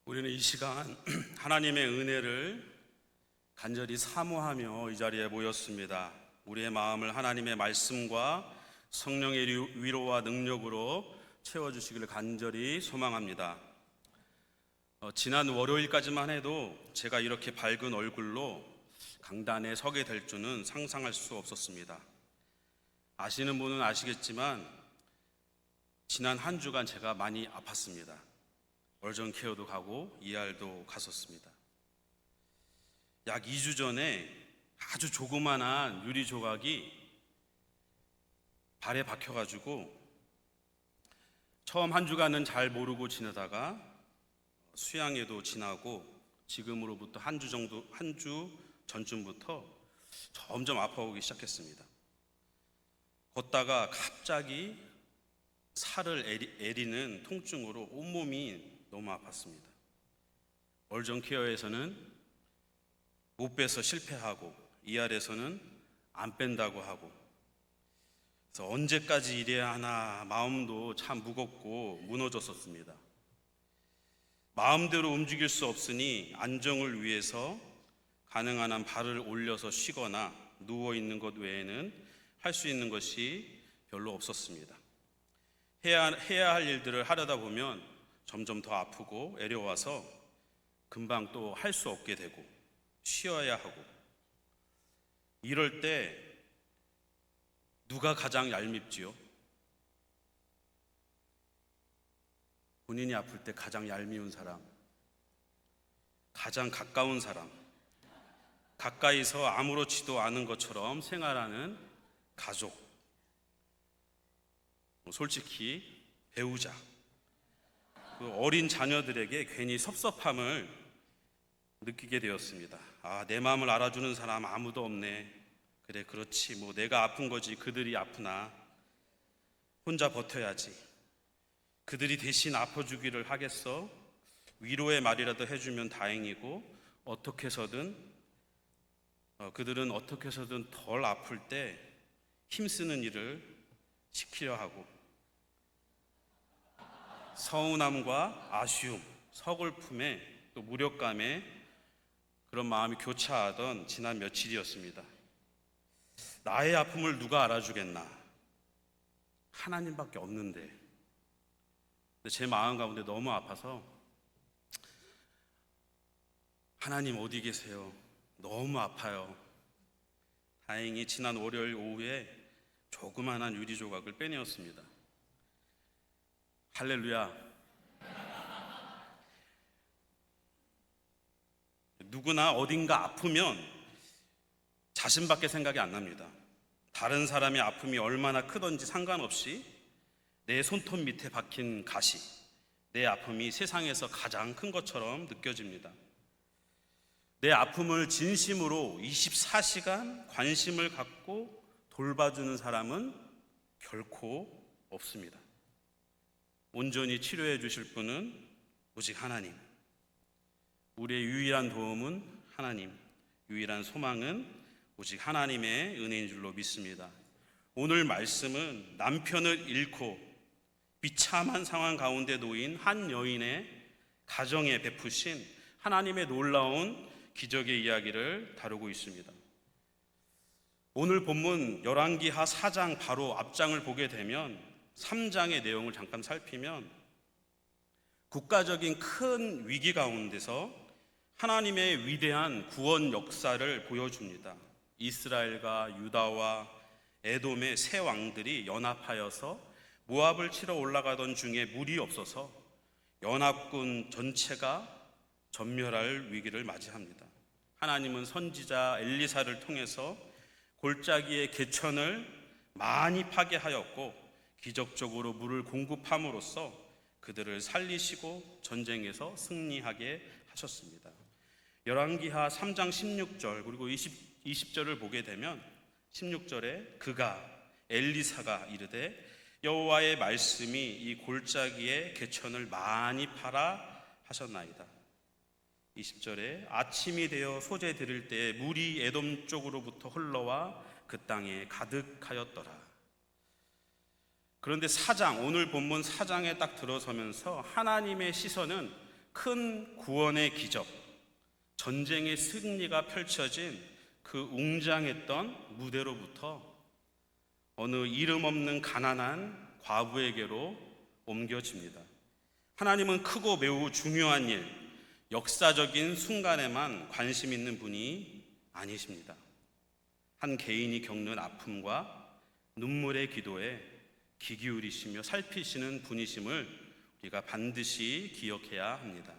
우리는 이 시간 하나님의 은혜를 간절히 사모하며 이 자리에 모였습니다. 우리의 마음을 하나님의 말씀과 성령의 위로와 능력으로 채워주시기를 간절히 소망합니다. 지난 월요일까지만 해도 제가 이렇게 밝은 얼굴로 강단에 서게 될 줄은 상상할 수 없었습니다. 아시는 분은 아시겠지만 지난 한 주간 제가 많이 아팠습니다. 얼전 케어도 가고 ER도 갔었습니다. 약 2주 전에 아주 조그만한 유리 조각이 발에 박혀가지고 처음 한 주간은 잘 모르고 지내다가 수양에도 지나고 지금으로부터 한 주 전쯤부터 점점 아파오기 시작했습니다. 걷다가 갑자기 살을 애리는 통증으로 온몸이 너무 아팠습니다. 얼전 케어에서는 못 빼서 실패하고 ER에서는 안 뺀다고 하고, 그래서 언제까지 이래야 하나 마음도 참 무겁고 무너졌었습니다. 마음대로 움직일 수 없으니 안정을 위해서 가능한 한 발을 올려서 쉬거나 누워있는 것 외에는 할 수 있는 것이 별로 없었습니다. 해야 할 일들을 하려다 보면 점점 더 아프고 애려와서 금방 또 할 수 없게 되고 쉬어야 하고, 이럴 때 누가 가장 얄밉지요? 본인이 아플 때 가장 얄미운 사람, 가장 가까운 사람, 가까이서 아무렇지도 않은 것처럼 생활하는 가족, 솔직히 배우자, 그 어린 자녀들에게 괜히 섭섭함을 느끼게 되었습니다. 내 마음을 알아주는 사람 아무도 없네. 그래, 그렇지, 뭐 내가 아픈 거지 그들이 아프나. 혼자 버텨야지. 그들이 대신 아파주기를 하겠어? 위로의 말이라도 해주면 다행이고, 그들은 어떻게 해서든 덜 아플 때 힘쓰는 일을 시키려 하고, 서운함과 아쉬움, 서글픔에 또 무력감에 그런 마음이 교차하던 지난 며칠이었습니다. 나의 아픔을 누가 알아주겠나? 하나님밖에 없는데. 근데 제 마음 가운데 너무 아파서, 하나님 어디 계세요? 너무 아파요. 다행히 지난 월요일 오후에 조그만한 유리 조각을 빼내었습니다. 할렐루야. 누구나 어딘가 아프면 자신밖에 생각이 안 납니다. 다른 사람의 아픔이 얼마나 크든지 상관없이 내 손톱 밑에 박힌 가시, 내 아픔이 세상에서 가장 큰 것처럼 느껴집니다. 내 아픔을 진심으로 24시간 관심을 갖고 돌봐주는 사람은 결코 없습니다. 온전히 치료해 주실 분은 오직 하나님. 우리의 유일한 도움은 하나님, 유일한 소망은 오직 하나님의 은혜인 줄로 믿습니다. 오늘 말씀은 남편을 잃고 비참한 상황 가운데 놓인 한 여인의 가정에 베푸신 하나님의 놀라운 기적의 이야기를 다루고 있습니다. 오늘 본문 열왕기하 4장 바로 앞장을 보게 되면 3장의 내용을 잠깐 살피면 국가적인 큰 위기 가운데서 하나님의 위대한 구원 역사를 보여줍니다. 이스라엘과 유다와 에돔의 세 왕들이 연합하여서 모압을 치러 올라가던 중에 물이 없어서 연합군 전체가 전멸할 위기를 맞이합니다. 하나님은 선지자 엘리사를 통해서 골짜기의 개천을 많이 파괴하였고 기적적으로 물을 공급함으로써 그들을 살리시고 전쟁에서 승리하게 하셨습니다. 열왕기하 3장 16절 그리고 20절을 보게 되면 16절에 엘리사가 이르되 여호와의 말씀이 이 골짜기의 개천을 많이 파라 하셨나이다. 20절에 아침이 되어 소재 드릴 때에 물이 에돔 쪽으로부터 흘러와 그 땅에 가득하였더라. 그런데 오늘 본문 4장에 딱 들어서면서 하나님의 시선은 큰 구원의 기적, 전쟁의 승리가 펼쳐진 그 웅장했던 무대로부터 어느 이름 없는 가난한 과부에게로 옮겨집니다. 하나님은 크고 매우 중요한 일, 역사적인 순간에만 관심 있는 분이 아니십니다. 한 개인이 겪는 아픔과 눈물의 기도에 귀 기울이시며 살피시는 분이심을 우리가 반드시 기억해야 합니다.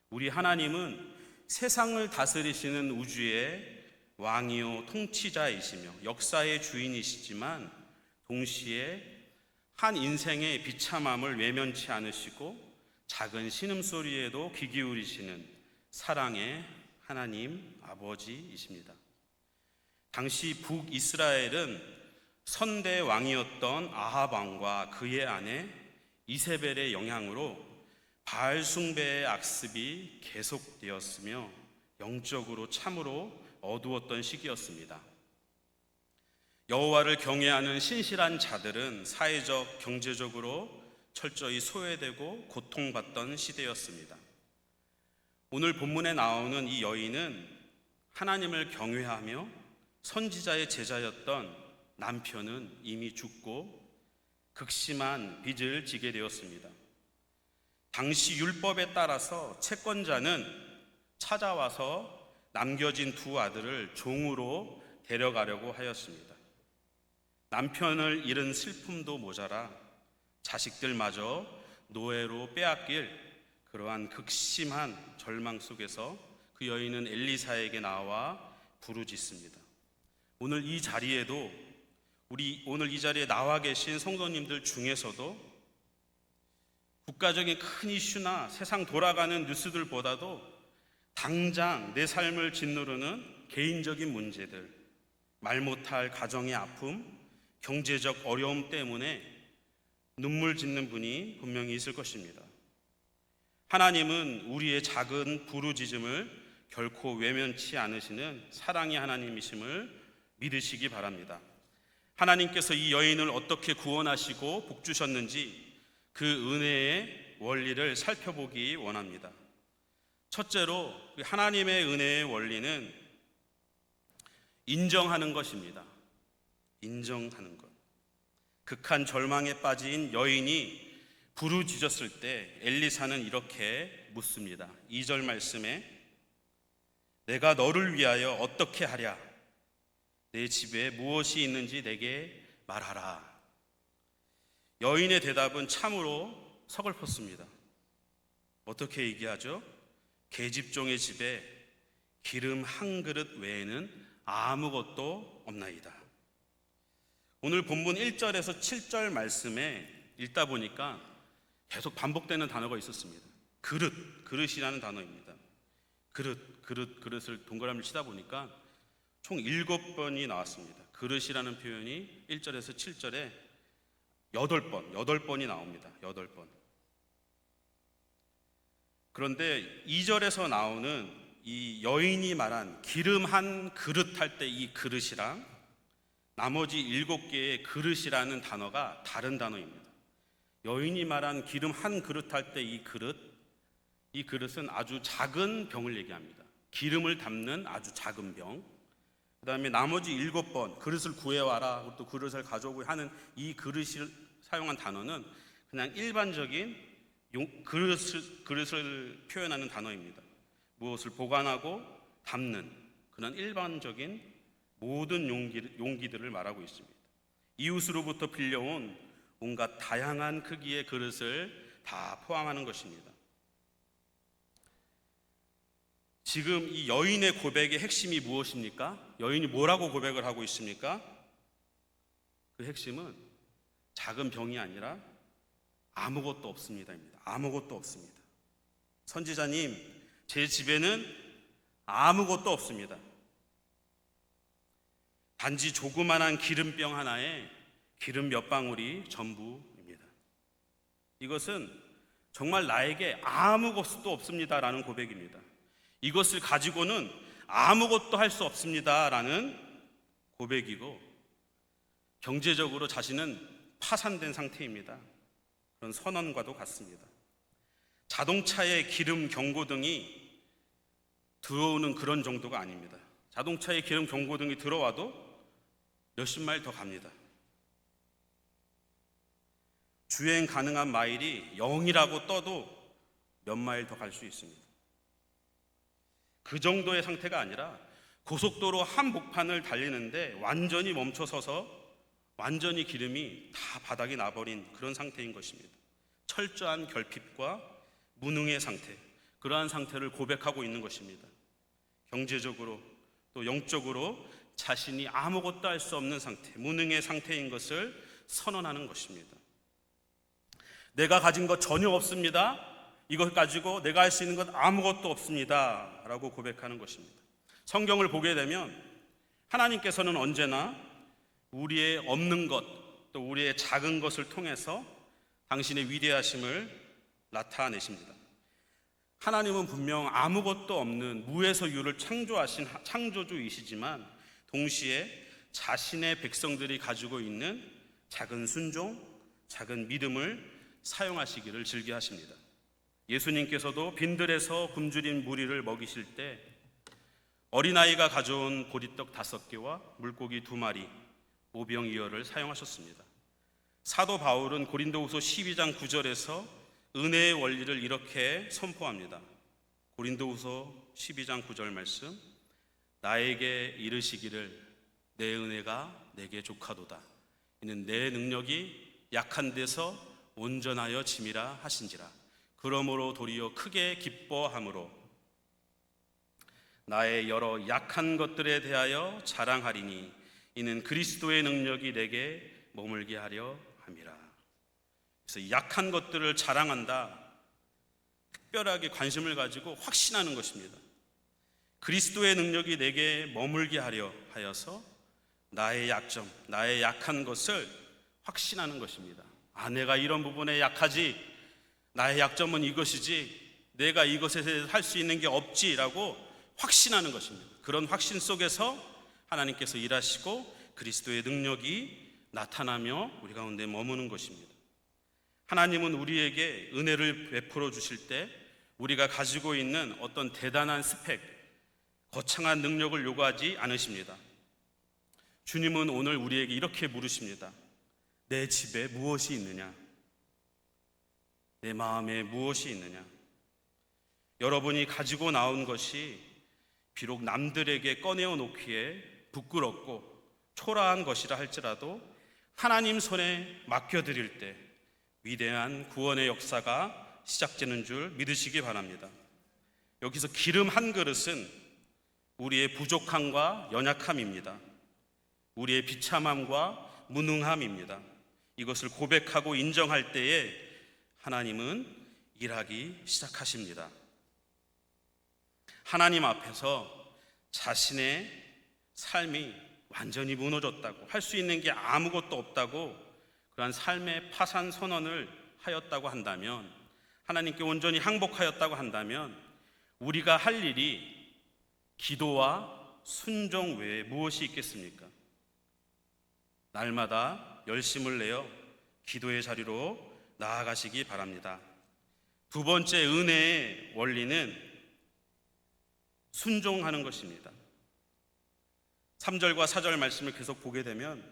우리 하나님은 세상을 다스리시는 우주의 왕이요 통치자이시며 역사의 주인이시지만 동시에 한 인생의 비참함을 외면치 않으시고 작은 신음소리에도 귀 기울이시는 사랑의 하나님 아버지이십니다. 당시 북이스라엘은 선대 왕이었던 아합 왕과 그의 아내 이세벨의 영향으로 바알 숭배의 악습이 계속되었으며 영적으로 참으로 어두웠던 시기였습니다. 여호와를 경외하는 신실한 자들은 사회적, 경제적으로 철저히 소외되고 고통받던 시대였습니다. 오늘 본문에 나오는 이 여인은 하나님을 경외하며 선지자의 제자였던 남편은 이미 죽고 극심한 빚을 지게 되었습니다. 당시 율법에 따라서 채권자는 찾아와서 남겨진 두 아들을 종으로 데려가려고 하였습니다. 남편을 잃은 슬픔도 모자라 자식들마저 노예로 빼앗길 그러한 극심한 절망 속에서 그 여인은 엘리사에게 나와 부르짖습니다. 오늘 이 자리에 나와 계신 성도님들 중에서도 국가적인 큰 이슈나 세상 돌아가는 뉴스들보다도 당장 내 삶을 짓누르는 개인적인 문제들, 말 못할 가정의 아픔, 경제적 어려움 때문에 눈물 짓는 분이 분명히 있을 것입니다. 하나님은 우리의 작은 부르짖음을 결코 외면치 않으시는 사랑의 하나님이심을 믿으시기 바랍니다. 하나님께서 이 여인을 어떻게 구원하시고 복주셨는지 그 은혜의 원리를 살펴보기 원합니다. 첫째로 하나님의 은혜의 원리는 인정하는 것입니다. 인정하는 것. 극한 절망에 빠진 여인이 부르짖었을 때 엘리사는 이렇게 묻습니다. 2절 말씀에 내가 너를 위하여 어떻게 하랴? 내 집에 무엇이 있는지 내게 말하라. 여인의 대답은 참으로 서글펐습니다. 어떻게 얘기하죠? 계집종의 집에 기름 한 그릇 외에는 아무것도 없나이다. 오늘 본문 1절에서 7절 말씀에 읽다 보니까 계속 반복되는 단어가 있었습니다. 그릇이라는 단어입니다. 그릇을 동그라미를 치다 보니까 총 7번이 나왔습니다. 그릇이라는 표현이 1절에서 7절에 8번이 나옵니다. 8번. 그런데 2절에서 나오는 이 여인이 말한 기름 한 그릇 할 때 이 그릇이랑 나머지 7개의 그릇이라는 단어가 다른 단어입니다. 여인이 말한 기름 한 그릇 할 때 이 그릇은 아주 작은 병을 얘기합니다. 기름을 담는 아주 작은 병. 그 다음에 나머지 7번 그릇을 구해와라, 또 그릇을 가져오고 하는 이 그릇을 사용한 단어는 그냥 일반적인 그릇을 표현하는 단어입니다. 무엇을 보관하고 담는 그런 일반적인 모든 용기들을 말하고 있습니다. 이웃으로부터 빌려온 온갖 다양한 크기의 그릇을 다 포함하는 것입니다. 지금 이 여인의 고백의 핵심이 무엇입니까? 여인이 뭐라고 고백을 하고 있습니까? 그 핵심은 작은 병이 아니라 아무것도 없습니다입니다. 아무것도 없습니다. 선지자님, 제 집에는 아무것도 없습니다. 단지 조그만한 기름병 하나에 기름 몇 방울이 전부입니다. 이것은 정말 나에게 아무것도 없습니다라는 고백입니다. 이것을 가지고는 아무것도 할 수 없습니다라는 고백이고, 경제적으로 자신은 파산된 상태입니다. 그런 선언과도 같습니다. 자동차의 기름 경고등이 들어오는 그런 정도가 아닙니다. 자동차의 기름 경고등이 들어와도 몇십 마일 더 갑니다. 주행 가능한 마일이 0이라고 떠도 몇 마일 더 갈 수 있습니다. 그 정도의 상태가 아니라 고속도로 한복판을 달리는데 완전히 멈춰서서 완전히 기름이 다 바닥이 나버린 그런 상태인 것입니다. 철저한 결핍과 무능의 상태, 그러한 상태를 고백하고 있는 것입니다. 경제적으로 또 영적으로 자신이 아무것도 할 수 없는 상태, 무능의 상태인 것을 선언하는 것입니다. 내가 가진 것 전혀 없습니다. 이것 가지고 내가 할 수 있는 것 아무것도 없습니다 라고 고백하는 것입니다. 성경을 보게 되면 하나님께서는 언제나 우리의 없는 것, 또 우리의 작은 것을 통해서 당신의 위대하심을 나타내십니다. 하나님은 분명 아무것도 없는 무에서 유를 창조하신 창조주이시지만 동시에 자신의 백성들이 가지고 있는 작은 순종, 작은 믿음을 사용하시기를 즐겨하십니다. 예수님께서도 빈들에서 굶주린 무리를 먹이실 때 어린아이가 가져온 보리떡 5개와 물고기 2마리, 오병이어를 사용하셨습니다. 사도 바울은 고린도후서 12장 9절에서 은혜의 원리를 이렇게 선포합니다. 고린도후서 12장 9절 말씀, 나에게 이르시기를 내 은혜가 내게 족하도다. 이는 내 능력이 약한 데서 온전하여 짐이라 하신지라. 그러므로 도리어 크게 기뻐함으로 나의 여러 약한 것들에 대하여 자랑하리니 이는 그리스도의 능력이 내게 머물게 하려 함이라. 그래서 약한 것들을 자랑한다, 특별하게 관심을 가지고 확신하는 것입니다. 그리스도의 능력이 내게 머물게 하려 하여서 나의 약점, 나의 약한 것을 확신하는 것입니다. 내가 이런 부분에 약하지, 나의 약점은 이것이지, 내가 이것에 대해서 할 수 있는 게 없지라고 확신하는 것입니다. 그런 확신 속에서 하나님께서 일하시고 그리스도의 능력이 나타나며 우리 가운데 머무는 것입니다. 하나님은 우리에게 은혜를 베풀어 주실 때 우리가 가지고 있는 어떤 대단한 스펙, 거창한 능력을 요구하지 않으십니다. 주님은 오늘 우리에게 이렇게 물으십니다. 내 집에 무엇이 있느냐? 내 마음에 무엇이 있느냐? 여러분이 가지고 나온 것이 비록 남들에게 꺼내어 놓기에 부끄럽고 초라한 것이라 할지라도 하나님 손에 맡겨드릴 때 위대한 구원의 역사가 시작되는 줄 믿으시기 바랍니다. 여기서 기름 한 그릇은 우리의 부족함과 연약함입니다. 우리의 비참함과 무능함입니다. 이것을 고백하고 인정할 때에 하나님은 일하기 시작하십니다. 하나님 앞에서 자신의 삶이 완전히 무너졌다고, 할 수 있는 게 아무것도 없다고, 그러한 삶의 파산 선언을 하였다고 한다면, 하나님께 온전히 항복하였다고 한다면 우리가 할 일이 기도와 순종 외에 무엇이 있겠습니까? 날마다 열심을 내어 기도의 자리로 나아가시기 바랍니다. 두 번째 은혜의 원리는 순종하는 것입니다. 3절과 4절 말씀을 계속 보게 되면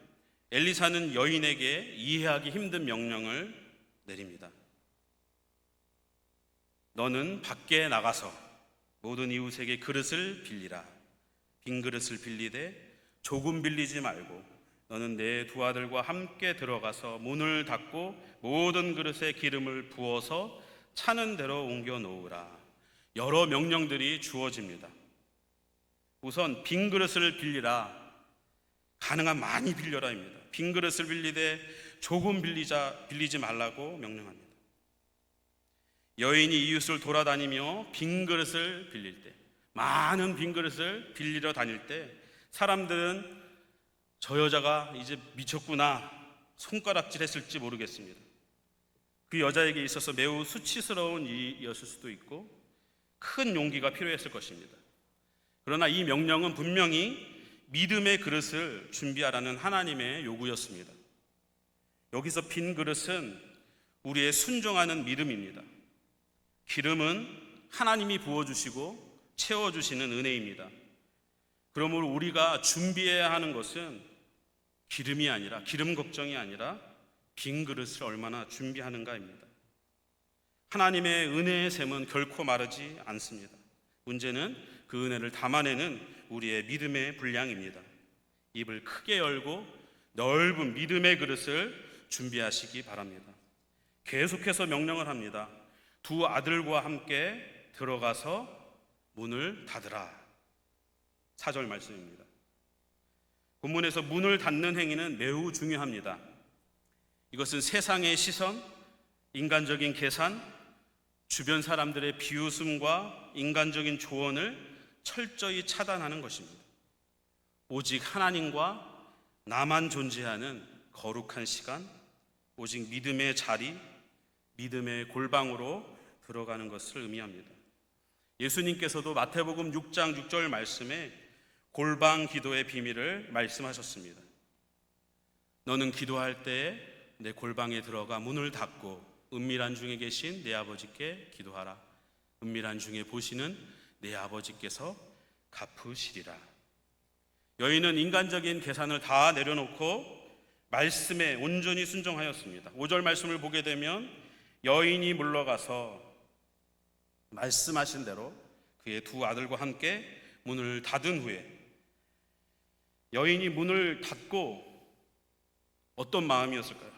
엘리사는 여인에게 이해하기 힘든 명령을 내립니다. 너는 밖에 나가서 모든 이웃에게 그릇을 빌리라. 빈 그릇을 빌리되 조금 빌리지 말고 너는 내 두 아들과 함께 들어가서 문을 닫고 모든 그릇에 기름을 부어서 차는 대로 옮겨 놓으라. 여러 명령들이 주어집니다. 우선 빈 그릇을 빌리라. 가능한 많이 빌려라입니다. 빈 그릇을 빌리되 조금 빌리지 말라고 명령합니다. 여인이 이웃을 돌아다니며 빈 그릇을 빌릴 때, 많은 빈 그릇을 빌리러 다닐 때 사람들은 저 여자가 이제 미쳤구나 손가락질 했을지 모르겠습니다. 그 여자에게 있어서 매우 수치스러운 일이었을 수도 있고 큰 용기가 필요했을 것입니다. 그러나 이 명령은 분명히 믿음의 그릇을 준비하라는 하나님의 요구였습니다. 여기서 빈 그릇은 우리의 순종하는 믿음입니다. 기름은 하나님이 부어주시고 채워주시는 은혜입니다. 그러므로 우리가 준비해야 하는 것은 기름이 아니라, 기름 걱정이 아니라 빈 그릇을 얼마나 준비하는가입니다. 하나님의 은혜의 샘은 결코 마르지 않습니다. 문제는 그 은혜를 담아내는 우리의 믿음의 분량입니다. 입을 크게 열고 넓은 믿음의 그릇을 준비하시기 바랍니다. 계속해서 명령을 합니다. 두 아들과 함께 들어가서 문을 닫으라. 4절 말씀입니다. 본문에서 문을 닫는 행위는 매우 중요합니다. 이것은 세상의 시선, 인간적인 계산, 주변 사람들의 비웃음과 인간적인 조언을 철저히 차단하는 것입니다. 오직 하나님과 나만 존재하는 거룩한 시간, 오직 믿음의 자리, 믿음의 골방으로 들어가는 것을 의미합니다. 예수님께서도 마태복음 6장 6절 말씀에 골방 기도의 비밀을 말씀하셨습니다. 너는 기도할 때에 내 골방에 들어가 문을 닫고 은밀한 중에 계신 내 아버지께 기도하라. 은밀한 중에 보시는 내 아버지께서 갚으시리라. 여인은 인간적인 계산을 다 내려놓고 말씀에 온전히 순종하였습니다. 5절 말씀을 보게 되면 여인이 물러가서 말씀하신 대로 그의 두 아들과 함께 문을 닫은 후에, 여인이 문을 닫고 어떤 마음이었을까요?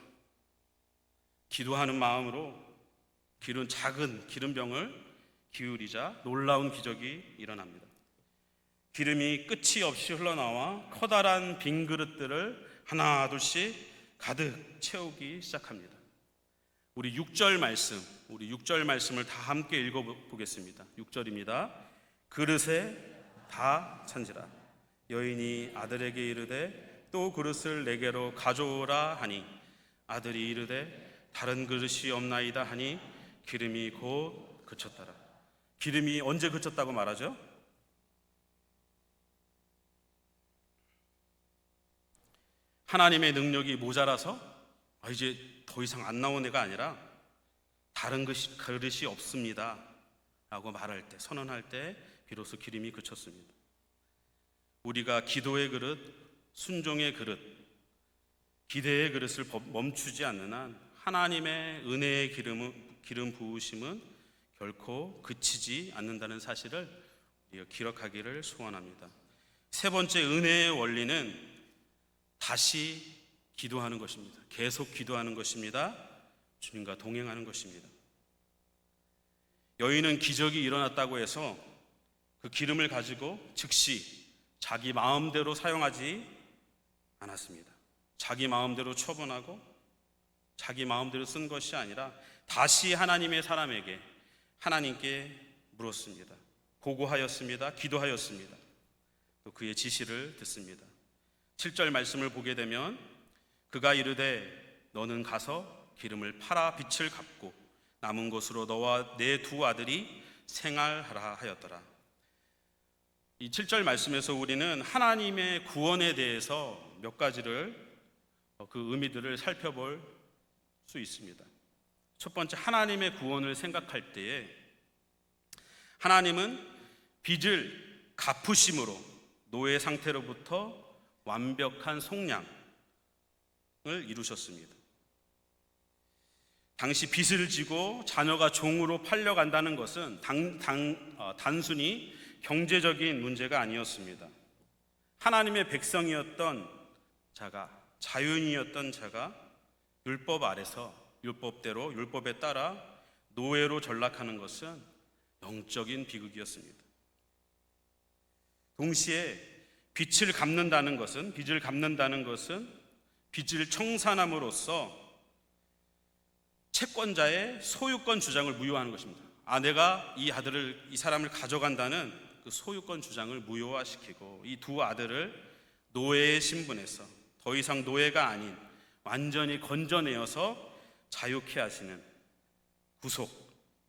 기도하는 마음으로 기른 작은 기름병을 기울이자 놀라운 기적이 일어납니다. 기름이 끝이 없이 흘러나와 커다란 빈 그릇들을 하나 둘씩 가득 채우기 시작합니다. 우리 6절 말씀을 다 함께 읽어보겠습니다. 6절입니다. 그릇에 다 찬지라. 여인이 아들에게 이르되 또 그릇을 내게로 가져오라 하니 아들이 이르되 다른 그릇이 없나이다 하니 기름이 곧 그쳤더라. 기름이 언제 그쳤다고 말하죠? 하나님의 능력이 모자라서 이제 더 이상 안 나온 애가 아니라 다른 그릇이 없습니다 라고 말할 때, 선언할 때 비로소 기름이 그쳤습니다. 우리가 기도의 그릇, 순종의 그릇, 기대의 그릇을 멈추지 않는 한 하나님의 은혜의 기름 부으심은 결코 그치지 않는다는 사실을 기억하기를 소원합니다. 세 번째 은혜의 원리는 다시 기도하는 것입니다. 계속 기도하는 것입니다. 주님과 동행하는 것입니다. 여인은 기적이 일어났다고 해서 그 기름을 가지고 즉시 자기 마음대로 사용하지 않았습니다. 자기 마음대로 처분하고 자기 마음대로 쓴 것이 아니라 다시 하나님의 사람에게, 하나님께 물었습니다. 보고하였습니다. 기도하였습니다. 또 그의 지시를 듣습니다. 7절 말씀을 보게 되면 그가 이르되 너는 가서 기름을 팔아 빚을 갚고 남은 것으로 너와 내 두 아들이 생활하라 하였더라. 이 7절 말씀에서 우리는 하나님의 구원에 대해서 몇 가지를, 그 의미들을 살펴볼 수 있습니다. 첫 번째, 하나님의 구원을 생각할 때에 하나님은 빚을 갚으심으로 노예 상태로부터 완벽한 속량을 이루셨습니다. 당시 빚을 지고 자녀가 종으로 팔려간다는 것은 단순히 경제적인 문제가 아니었습니다. 하나님의 백성이었던 자가, 자유인이었던 자가 율법 아래서 율법대로, 율법에 따라 노예로 전락하는 것은 영적인 비극이었습니다. 동시에 빚을 갚는다는 것은 빚을 청산함으로써 채권자의 소유권 주장을 무효하는 것입니다. 내가 이 사람을 가져간다는 그 소유권 주장을 무효화시키고 이 두 아들을 노예의 신분에서 더 이상 노예가 아닌 완전히 건져내어서 자유케 하시는 구속,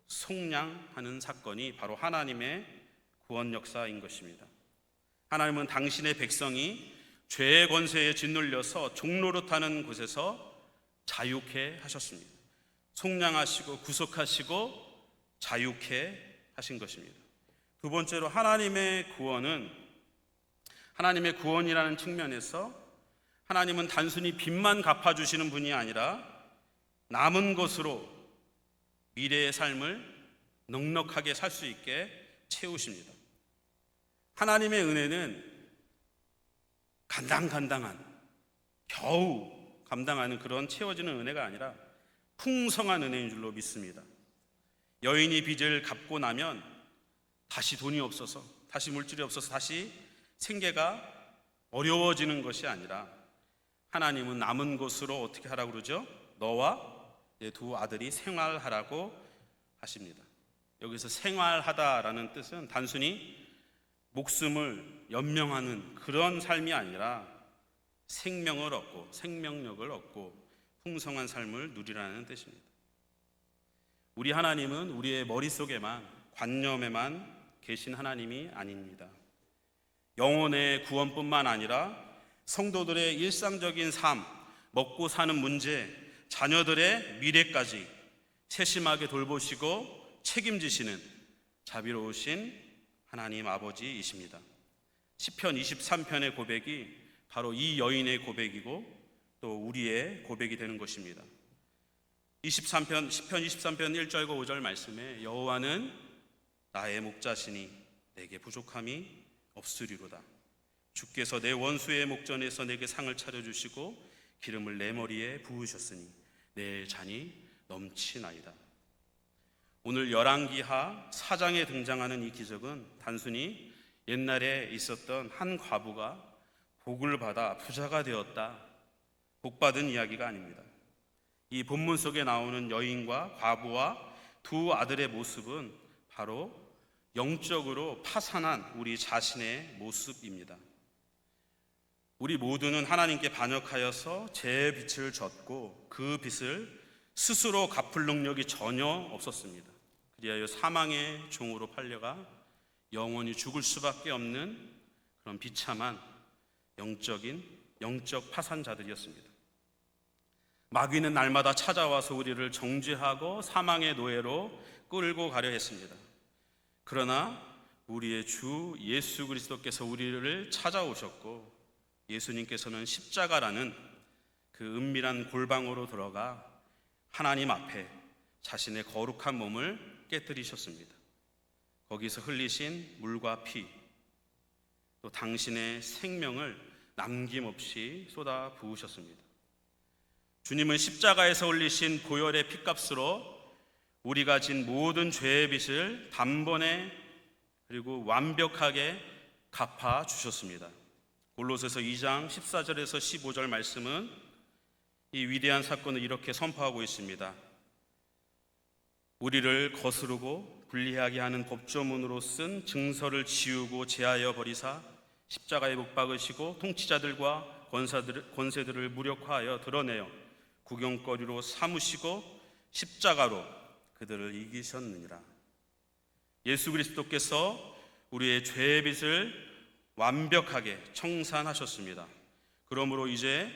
속량하는 사건이 바로 하나님의 구원 역사인 것입니다. 하나님은 당신의 백성이 죄의 권세에 짓눌려서 종노릇하는 곳에서 자유케 하셨습니다. 속량하시고 구속하시고 자유케 하신 것입니다. 두 번째로 하나님의 구원이라는 측면에서 하나님은 단순히 빚만 갚아주시는 분이 아니라 남은 것으로 미래의 삶을 넉넉하게 살 수 있게 채우십니다. 하나님의 은혜는 간당간당한, 겨우 감당하는 그런 채워지는 은혜가 아니라 풍성한 은혜인 줄로 믿습니다. 여인이 빚을 갚고 나면 다시 돈이 없어서, 다시 물질이 없어서 다시 생계가 어려워지는 것이 아니라 하나님은 남은 것으로 어떻게 하라고 그러죠? 너와 내 두 아들이 생활하라고 하십니다. 여기서 생활하다라는 뜻은 단순히 목숨을 연명하는 그런 삶이 아니라 생명을 얻고 생명력을 얻고 풍성한 삶을 누리라는 뜻입니다. 우리 하나님은 우리의 머릿속에만, 관념에만 계신 하나님이 아닙니다. 영혼의 구원뿐만 아니라 성도들의 일상적인 삶, 먹고 사는 문제, 자녀들의 미래까지 세심하게 돌보시고 책임지시는 자비로우신 하나님 아버지이십니다. 시편 23편의 고백이 바로 이 여인의 고백이고 또 우리의 고백이 되는 것입니다. 시편 23편 1절과 5절 말씀에 여호와는 나의 목자시니 내게 부족함이 없으리로다. 주께서 내 원수의 목전에서 내게 상을 차려주시고 기름을 내 머리에 부으셨으니 내 잔이 넘치나이다. 오늘 열왕기하 4장에 등장하는 이 기적은 단순히 옛날에 있었던 한 과부가 복을 받아 부자가 되었다, 복받은 이야기가 아닙니다. 이 본문 속에 나오는 여인과 과부와 두 아들의 모습은 바로 영적으로 파산한 우리 자신의 모습입니다. 우리 모두는 하나님께 반역하여서 제 빚을 졌고 그 빚을 스스로 갚을 능력이 전혀 없었습니다. 그리하여 사망의 종으로 팔려가 영원히 죽을 수밖에 없는 그런 비참한 영적 파산자들이었습니다. 마귀는 날마다 찾아와서 우리를 정죄하고 사망의 노예로 끌고 가려 했습니다. 그러나 우리의 주 예수 그리스도께서 우리를 찾아오셨고 예수님께서는 십자가라는 그 은밀한 골방으로 들어가 하나님 앞에 자신의 거룩한 몸을 깨뜨리셨습니다. 거기서 흘리신 물과 피, 또 당신의 생명을 남김없이 쏟아 부으셨습니다. 주님은 십자가에서 흘리신 보혈의 피값으로 우리가 진 모든 죄의 빚을 단번에 그리고 완벽하게 갚아 주셨습니다. 골로새서 2장 14절에서 15절 말씀은 이 위대한 사건을 이렇게 선포하고 있습니다. 우리를 거스르고 불리하게 하는 법조문으로 쓴 증서를 지우고 제하여 버리사 십자가에 못 박으시고 통치자들과 권세들을 무력화하여 드러내어 구경거리로 삼으시고 십자가로 그들을 이기셨느니라. 예수 그리스도께서 우리의 죄의 빚을 완벽하게 청산하셨습니다. 그러므로 이제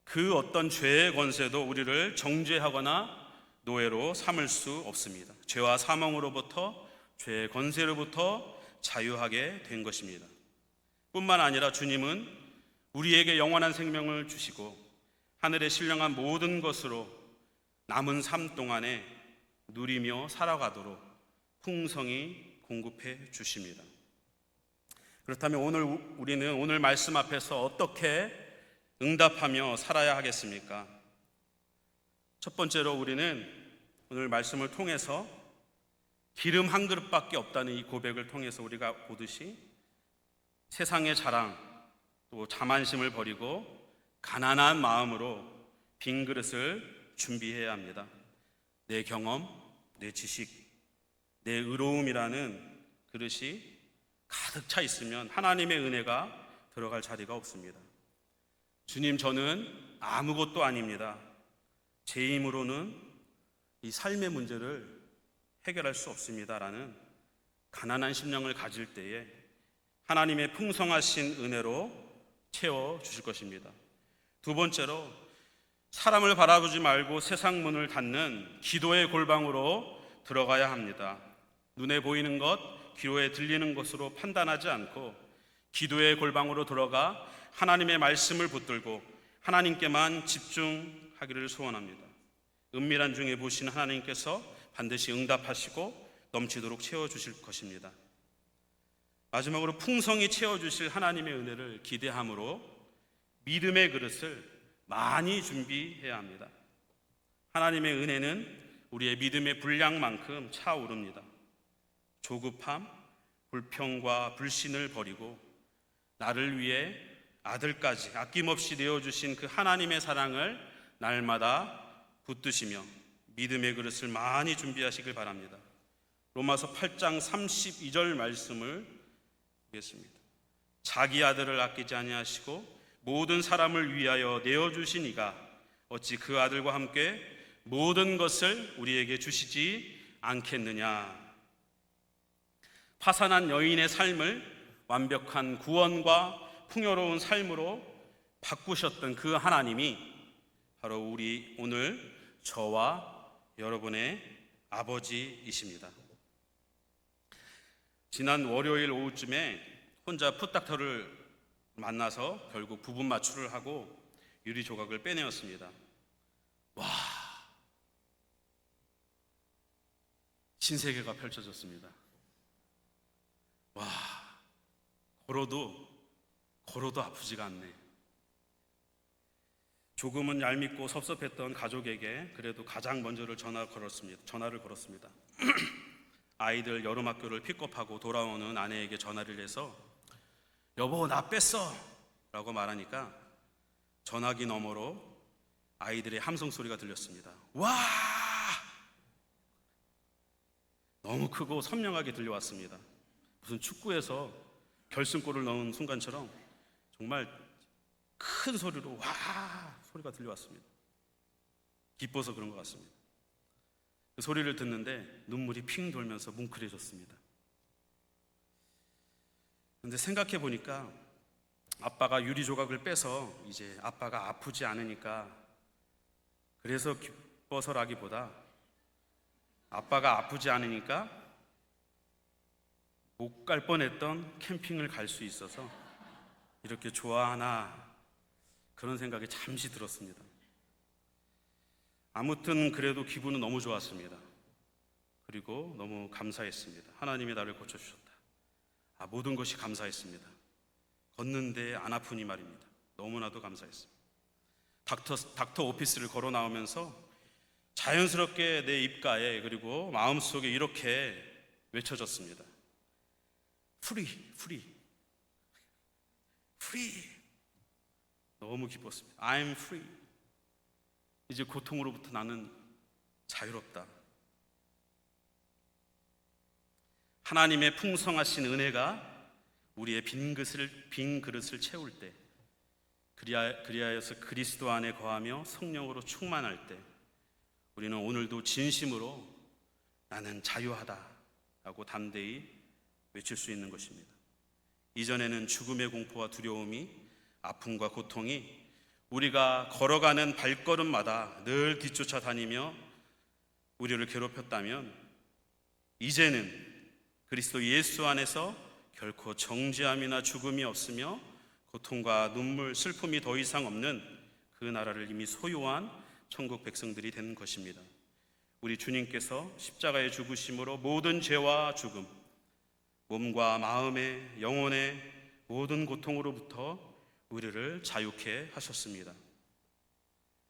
그 어떤 죄의 권세도 우리를 정죄하거나 노예로 삼을 수 없습니다. 죄와 사망으로부터, 죄의 권세로부터 자유하게 된 것입니다. 뿐만 아니라 주님은 우리에게 영원한 생명을 주시고 하늘에 신령한 모든 것으로 남은 삶 동안에 누리며 살아가도록 풍성히 공급해 주십니다. 그렇다면 우리는 오늘 말씀 앞에서 어떻게 응답하며 살아야 하겠습니까? 첫 번째로 우리는 오늘 말씀을 통해서 기름 한 그릇밖에 없다는 이 고백을 통해서 우리가 보듯이 세상의 자랑 또 자만심을 버리고 가난한 마음으로 빈 그릇을 준비해야 합니다. 내 경험, 내 지식, 내 의로움이라는 그릇이 가득 차 있으면 하나님의 은혜가 들어갈 자리가 없습니다. 주님, 저는 아무것도 아닙니다. 제 힘으로는 이 삶의 문제를 해결할 수 없습니다라는 가난한 심령을 가질 때에 하나님의 풍성하신 은혜로 채워주실 것입니다. 두 번째로 사람을 바라보지 말고 세상 문을 닫는 기도의 골방으로 들어가야 합니다. 눈에 보이는 것, 귀로에 들리는 것으로 판단하지 않고 기도의 골방으로 들어가 하나님의 말씀을 붙들고 하나님께만 집중하기를 소원합니다. 은밀한 중에 보신 하나님께서 반드시 응답하시고 넘치도록 채워주실 것입니다. 마지막으로 풍성히 채워주실 하나님의 은혜를 기대함으로 믿음의 그릇을 많이 준비해야 합니다. 하나님의 은혜는 우리의 믿음의 분량만큼 차오릅니다. 조급함, 불평과 불신을 버리고 나를 위해 아들까지 아낌없이 내어주신 그 하나님의 사랑을 날마다 붙드시며 믿음의 그릇을 많이 준비하시길 바랍니다. 로마서 8장 32절 말씀을 보겠습니다. 자기 아들을 아끼지 아니하시고 모든 사람을 위하여 내어주신 이가 어찌 그 아들과 함께 모든 것을 우리에게 주시지 않겠느냐. 파산한 여인의 삶을 완벽한 구원과 풍요로운 삶으로 바꾸셨던 그 하나님이 바로 우리 오늘 저와 여러분의 아버지이십니다. 지난 월요일 오후쯤에 혼자 풋닥터를 만나서 결국 부분 마취를 하고 유리 조각을 빼내었습니다. 와, 신세계가 펼쳐졌습니다. 와, 걸어도 아프지가 않네. 조금은 얄밉고 섭섭했던 가족에게 그래도 가장 먼저 전화를 걸었습니다. 아이들 여름학교를 픽업하고 돌아오는 아내에게 전화를 해서 여보 나 뺐어 라고 말하니까 전화기 너머로 아이들의 함성 소리가 들렸습니다. 와! 너무 크고 선명하게 들려왔습니다. 무슨 축구에서 결승골을 넣은 순간처럼 정말 큰 소리로 와! 소리가 들려왔습니다. 기뻐서 그런 것 같습니다. 그 소리를 듣는데 눈물이 핑 돌면서 뭉클해졌습니다. 그런데 생각해 보니까 아빠가 유리 조각을 빼서 이제 아빠가 아프지 않으니까 그래서 기뻐서라기보다 아빠가 아프지 않으니까 못 갈 뻔했던 캠핑을 갈 수 있어서 이렇게 좋아하나 그런 생각이 잠시 들었습니다. 아무튼 그래도 기분은 너무 좋았습니다. 그리고 너무 감사했습니다. 하나님이 나를 고쳐주셨다. 모든 것이 감사했습니다. 걷는데 안 아프니 말입니다. 너무나도 감사했습니다. 닥터 오피스를 걸어 나오면서 자연스럽게 내 입가에 그리고 마음속에 이렇게 외쳐졌습니다. 프리. 너무 기뻤습니다. I'm free. 이제 고통으로부터 나는 자유롭다. 하나님의 풍성하신 은혜가 우리의 빈 그릇을 채울 때, 그리하여서 그리스도 안에 거하며 성령으로 충만할 때 우리는 오늘도 진심으로 나는 자유하다라고 담대히 외칠 수 있는 것입니다. 이전에는 죽음의 공포와 두려움이, 아픔과 고통이 우리가 걸어가는 발걸음마다 늘 뒤쫓아 다니며 우리를 괴롭혔다면 이제는 그리스도 예수 안에서 결코 정죄함이나 죽음이 없으며 고통과 눈물, 슬픔이 더 이상 없는 그 나라를 이미 소유한 천국 백성들이 된 것입니다. 우리 주님께서 십자가의 죽으심으로 모든 죄와 죽음, 몸과 마음의, 영혼의 모든 고통으로부터 우리를 자유케 하셨습니다.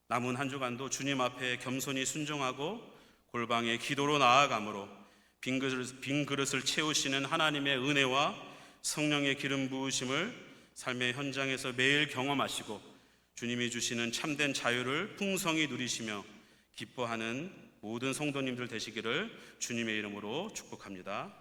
남은 한 주간도 주님 앞에 겸손히 순종하고 골방에 기도로 나아감으로 빈 그릇을 채우시는 하나님의 은혜와 성령의 기름 부으심을 삶의 현장에서 매일 경험하시고 주님이 주시는 참된 자유를 풍성히 누리시며 기뻐하는 모든 성도님들 되시기를 주님의 이름으로 축복합니다.